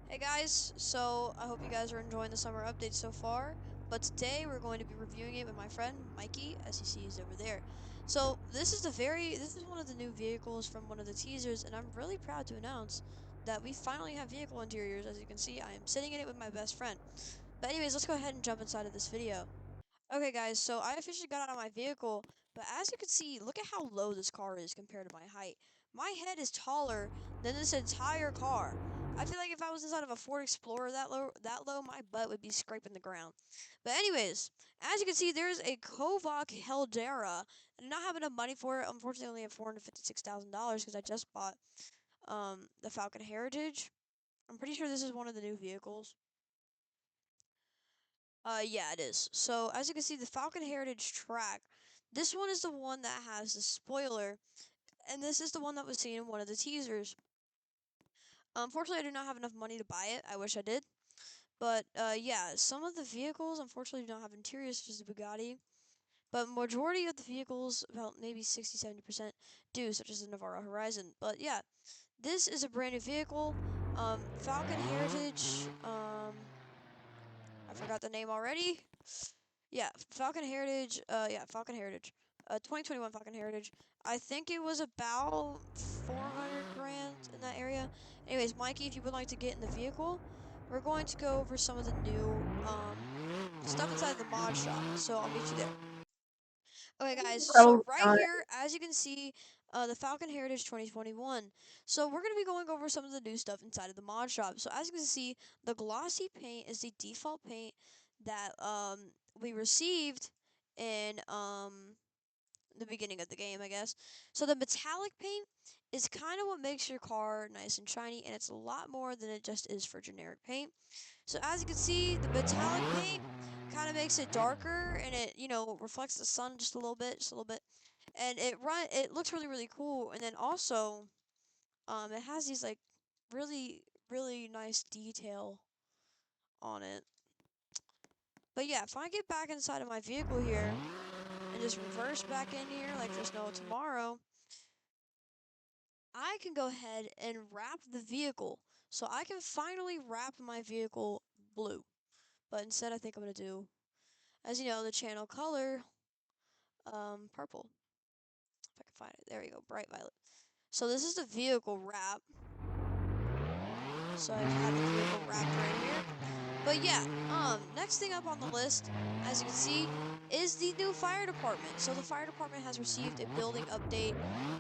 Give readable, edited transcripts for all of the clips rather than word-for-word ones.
Hey guys, so I hope you guys are enjoying the summer update so far, but today we're going to be reviewing it with my friend Mikey, as he sees over there. So this is one of the new vehicles from one of the teasers, and I'm really proud to announce that we finally have vehicle interiors. As you can see, I am sitting in it with my best friend. But anyways, let's go ahead and jump inside of this video. Okay guys, so I officially got out of my vehicle, but as you can see, look at how low this car is compared to my height. My head is taller than this entire car. I feel like if I was inside of a Ford Explorer that low, my butt would be scraping the ground. But anyways, as you can see, there's a Kovac Heldera. I did not have enough money for it. Unfortunately, I only have $456,000 because I just bought the Falcon Heritage. I'm pretty sure this is one of the new vehicles. Yeah, it is. So, as you can see, the Falcon Heritage track, this one is the one that has the spoiler, and this is the one that was seen in one of the teasers. Unfortunately, I do not have enough money to buy it. I wish I did. But, yeah, some of the vehicles, unfortunately, do not have interiors, such as the Bugatti. But majority of the vehicles, about maybe 60-70%, do, such as the Navarro Horizon. But, yeah, this is a brand new vehicle. Falcon Heritage, I forgot the name already. Yeah, Falcon Heritage. Yeah, Falcon Heritage. 2021 Falcon Heritage. I think it was about 400 grand in that area. Anyways, Mikey, if you would like to get in the vehicle, we're going to go over some of the new stuff inside the mod shop. So I'll meet you there. Okay, guys. Oh So right god. here, as you can see, the Falcon Heritage 2021. So we're gonna be going over some of the new stuff inside of the mod shop. So as you can see, the glossy paint is the default paint that we received in the beginning of the game, I guess. So the metallic paint is kind of what makes your car nice and shiny, and it's a lot more than it just is for generic paint. So as you can see, the metallic paint kind of makes it darker, and it reflects the sun just a little bit, and it looks really cool. And then also, it has these like really nice detail on it. But yeah, if I get back inside of my vehicle here and just reverse back in here like there's no tomorrow, I can go ahead and wrap the vehicle. So I can finally wrap my vehicle blue. But instead, I think I'm gonna do, as you know, the channel color, purple. If I can find it. There we go, bright violet. So this is the vehicle wrap. So I have the vehicle wrapped right here. But yeah, next thing up on the list, as you can see, is the new fire department. So the fire department has received a building update.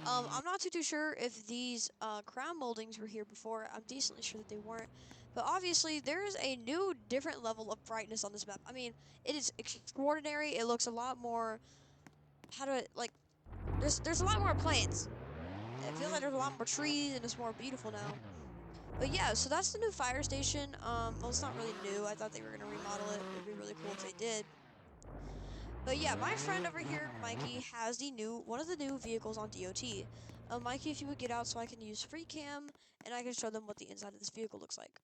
I'm not too sure if these crown moldings were here before. I'm decently sure that they weren't. But obviously, there is a new, different level of brightness on this map. I mean, it is extraordinary. It looks a lot more. How do I like? There's a lot more plants. It feels like there's a lot more trees, and it's more beautiful now. But yeah, so that's the new fire station. Well, it's not really new. I thought they were gonna remodel it. It'd be really cool if they did. But yeah, my friend over here, Mikey, has one of the new vehicles on DOT. Mikey, if you would get out so I can use free cam and I can show them what the inside of this vehicle looks like.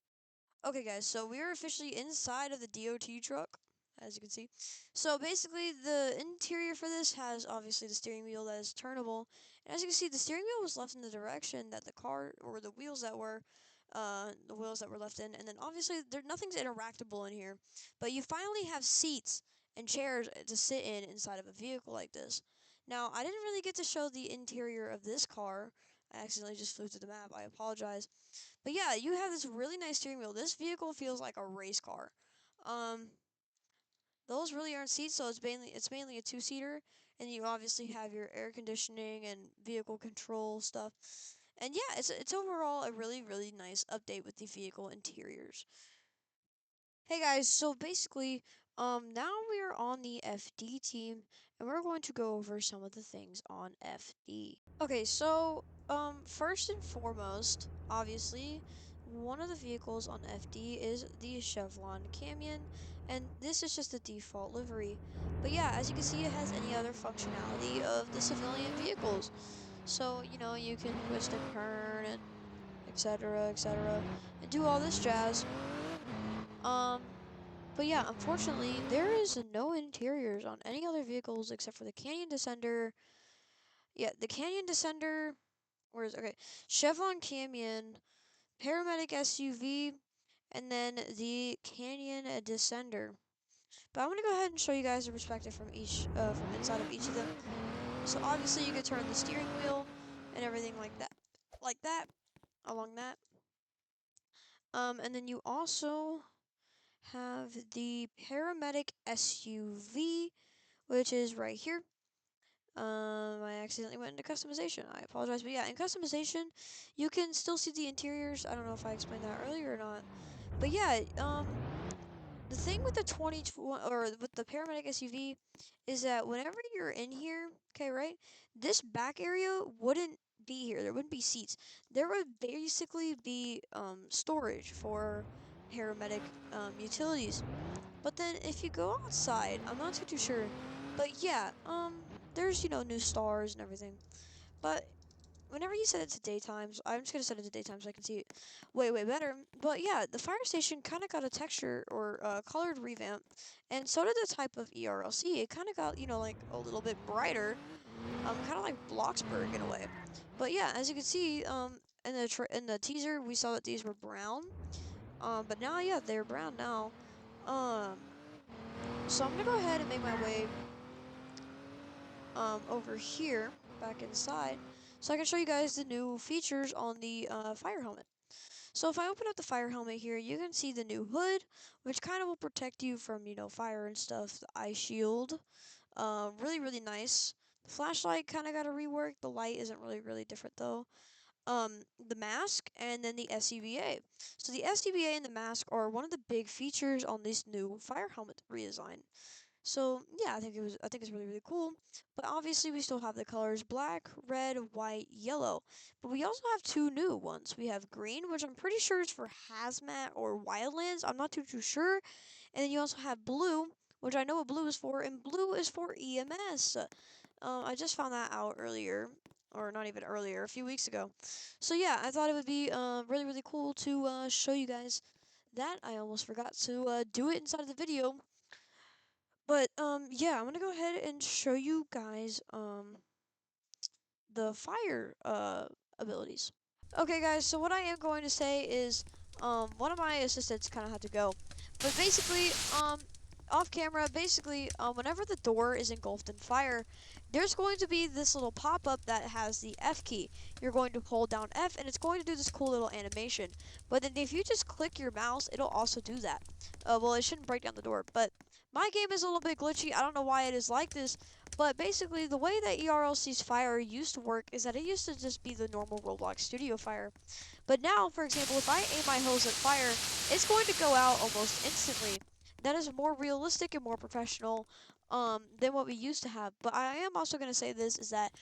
Okay, guys, so we are officially inside of the DOT truck, as you can see. So basically, the interior for this has obviously the steering wheel that is turnable, and as you can see, the steering wheel was left in the direction that the car or the wheels that were left in, and then obviously nothing's interactable in here, but you finally have seats and chairs to sit in inside of a vehicle like this. Now, I didn't really get to show the interior of this car. I accidentally just flew through the map. I apologize. But yeah, you have this really nice steering wheel. This vehicle feels like a race car. Um, those really aren't seats, so it's mainly a two-seater, and you obviously have your air conditioning and vehicle control stuff. And yeah, it's overall a really nice update with the vehicle interiors. Hey guys, so basically, now we are on the FD team, and we're going to go over some of the things on FD. Okay, so, first and foremost, obviously, one of the vehicles on FD is the Chevron Camion, and this is just the default livery. But yeah, as you can see, it has any other functionality of the civilian vehicles. So, you can twist and turn and etc., and do all this jazz. Um, but yeah, unfortunately, there is no interiors on any other vehicles except for the Canyon Descender. Yeah, the Canyon Descender. Where is okay? Chevron Camion, Paramedic SUV, and then the Canyon Descender. But I'm gonna go ahead and show you guys the perspective from each, from inside of each of them. So obviously you could turn the steering wheel and everything like that, along that. And then you also have the paramedic SUV, which is right here. I accidentally went into customization. I apologize, but yeah, in customization, you can still see the interiors. I don't know if I explained that earlier or not, but yeah, the thing with the 20 or with the paramedic SUV is that whenever you're in here, okay, right, this back area wouldn't be here. There wouldn't be seats. There would basically be storage for paramedic utilities. But then if you go outside, I'm not too sure, but yeah, there's new stars and everything. But whenever you set it to daytimes, I'm just gonna set it to daytime so I can see it way better. But yeah, the fire station kind of got a texture or colored revamp, and so did the type of ERLC. It kind of got like a little bit brighter, kind of like Bloxburg in a way. But yeah, as you can see, in the teaser we saw that these were brown, but now yeah they're brown now. Um, so I'm gonna go ahead and make my way over here back inside so I can show you guys the new features on the fire helmet. So if I open up the fire helmet here, you can see the new hood, which kind of will protect you from fire and stuff. The eye shield, really nice. The flashlight kind of got a rework. The light isn't really different though. The mask and then the SCBA. So the SCBA and the mask are one of the big features on this new fire helmet redesign. So yeah, I think it's really cool. But obviously we still have the colors black, red, white, yellow. But we also have two new ones. We have green, which I'm pretty sure is for hazmat or wildlands. I'm not too sure. And then you also have blue, which I know what blue is for, and blue is for EMS. I just found that out earlier, or not even earlier, a few weeks ago. So yeah, I thought it would be really cool to show you guys that. I almost forgot to do it inside of the video. But yeah, I'm gonna go ahead and show you guys the fire abilities. Okay, guys. So what I am going to say is one of my assistants kind of had to go, but basically off camera, basically whenever the door is engulfed in fire, there's going to be this little pop-up that has the F key. You're going to hold down F, and it's going to do this cool little animation. But then if you just click your mouse, it'll also do that. Well, it shouldn't break down the door, but my game is a little bit glitchy. I don't know why it is like this, but basically, the way that ERLC's fire used to work is that it used to just be the normal Roblox Studio fire. But now, for example, if I aim my hose at fire, it's going to go out almost instantly. That is more realistic and more professional than what we used to have. But I am also going to say this, is that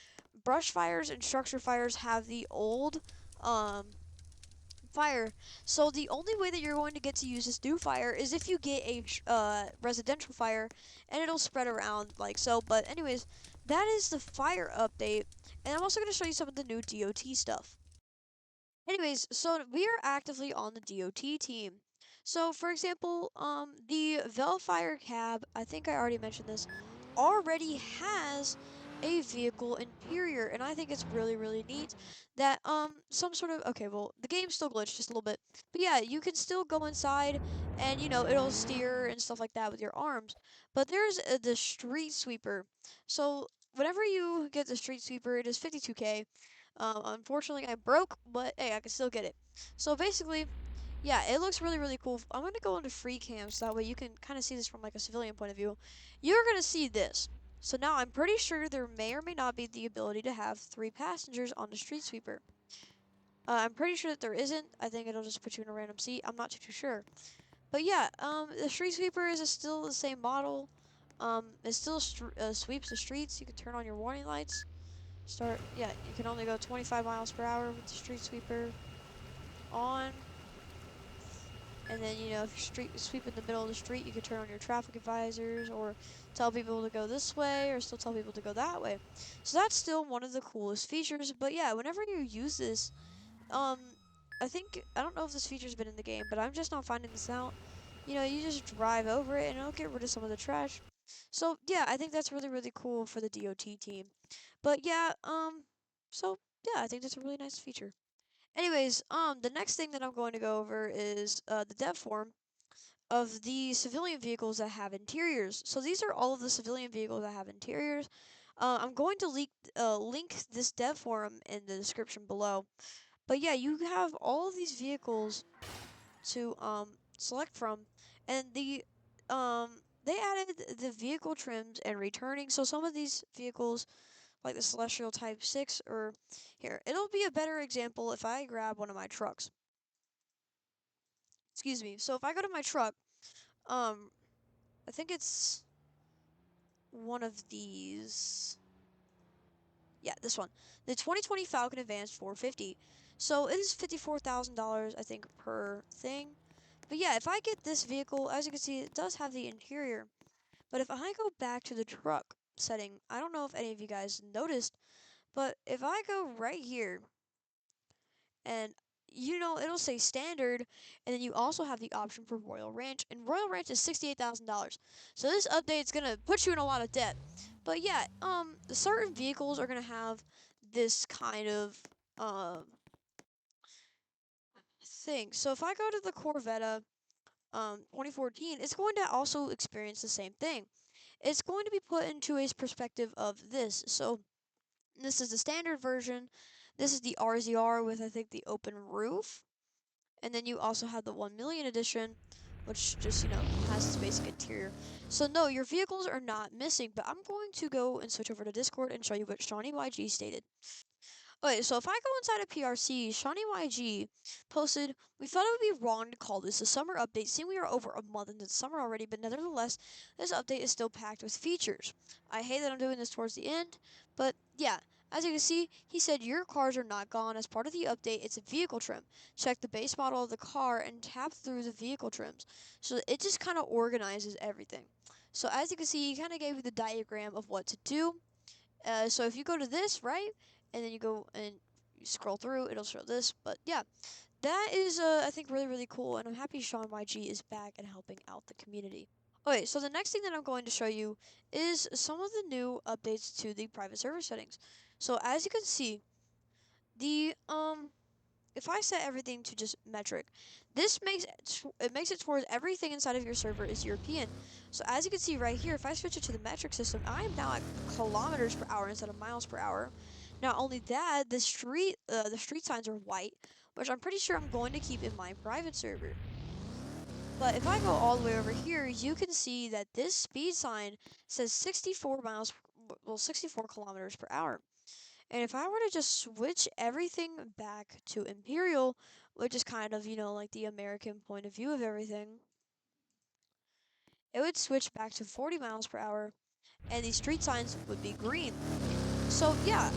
brush fires and structure fires have the old um, fire. So the only way that you're going to get to use this new fire is if you get a residential fire, and it'll spread around like so. But anyways, that is the fire update, and I'm also going to show you some of the new DOT stuff. Anyways, so we are actively on the DOT team. So for example, the Velfire cab, I think I already mentioned this, already has a vehicle interior, and I think it's really neat that some sort of, okay, well, the game's still glitched just a little bit, but yeah, you can still go inside and it'll steer and stuff like that with your arms. But there's the street sweeper. So whenever you get the street sweeper, it is 52K. Unfortunately, I broke, but hey, I can still get it. So basically, yeah, it looks really cool. I'm gonna go into free cam so that way you can kind of see this from like a civilian point of view. You're gonna see this. So now I'm pretty sure there may or may not be the ability to have 3 passengers on the street sweeper. I'm pretty sure that there isn't. I think it'll just put you in a random seat. I'm not too sure. But yeah, the street sweeper is still the same model. It still sweeps the streets. You can turn on your warning lights. Yeah, you can only go 25 miles per hour with the street sweeper on. And then, if you sweep in the middle of the street, you can turn on your traffic advisors or tell people to go this way or still tell people to go that way. So that's still one of the coolest features. But yeah, whenever you use this, um, I don't know if this feature's been in the game, but I'm just not finding this out. You just drive over it and it'll get rid of some of the trash. So yeah, I think that's really cool for the DOT team. But yeah, so yeah, I think that's a really nice feature. Anyways, the next thing that I'm going to go over is the dev form of the civilian vehicles that have interiors. So these are all of the civilian vehicles that have interiors. I'm going to link this dev forum in the description below. But yeah, you have all of these vehicles to select from, and they added the vehicle trims and returning. So some of these vehicles, like the Celestial Type 6, or here, it'll be a better example if I grab one of my trucks. Excuse me. So if I go to my truck, um, I think it's one of these. Yeah, this one. The 2020 Falcon Advance 450. So it is $54,000, I think, per thing. But yeah, if I get this vehicle, as you can see, it does have the interior. But if I go back to the truck setting, I don't know if any of you guys noticed, but if I go right here, and it'll say standard, and then you also have the option for Royal Ranch, and Royal Ranch is $68,000. So this update's gonna put you in a lot of debt. But yeah, certain vehicles are gonna have this kind of thing. So if I go to the Corvette 2014, it's going to also experience the same thing. It's going to be put into a perspective of this. So this is the standard version. This is the RZR with, I think, the open roof. And then you also have the 1 million edition, which just, has its basic interior. So no, your vehicles are not missing, but I'm going to go and switch over to Discord and show you what Shawnee YG stated. Okay, so if I go inside of PRC, Shawnee YG posted, "We thought it would be wrong to call this a summer update, seeing we are over a month into the summer already, but nevertheless, this update is still packed with features. I hate that I'm doing this towards the end, but yeah, as you can see, he said your cars are not gone. As part of the update, it's a vehicle trim. Check the base model of the car and tap through the vehicle trims." So it just kind of organizes everything. So as you can see, he kind of gave you the diagram of what to do. So if you go to this, right, and then you go and you scroll through, it'll show this. But yeah, that is, I think, really, really cool, and I'm happy Sean YG is back and helping out the community. Okay, so the next thing that I'm going to show you is some of the new updates to the private server settings. So as you can see, the if I set everything to just metric, this makes it towards everything inside of your server is European. So as you can see right here, if I switch it to the metric system, I am now at kilometers per hour instead of miles per hour. Not only that, the street signs are white, which I'm pretty sure I'm going to keep in my private server. But if I go all the way over here, you can see that this speed sign says 64 kilometers per hour. And if I were to just switch everything back to Imperial, which is kind of, like the American point of view of everything, it would switch back to 40 miles per hour, and the street signs would be green. So yeah,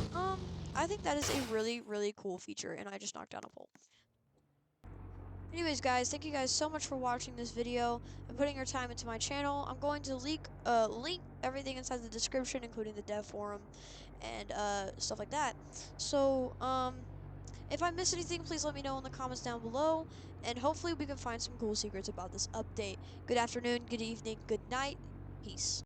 I think that is a really, really cool feature, and I just knocked down a pole. Anyways, guys, thank you guys so much for watching this video and putting your time into my channel. I'm going to link everything inside the description, including the dev forum and stuff like that. So, if I miss anything, please let me know in the comments down below, and hopefully we can find some cool secrets about this update. Good afternoon, good evening, good night, peace.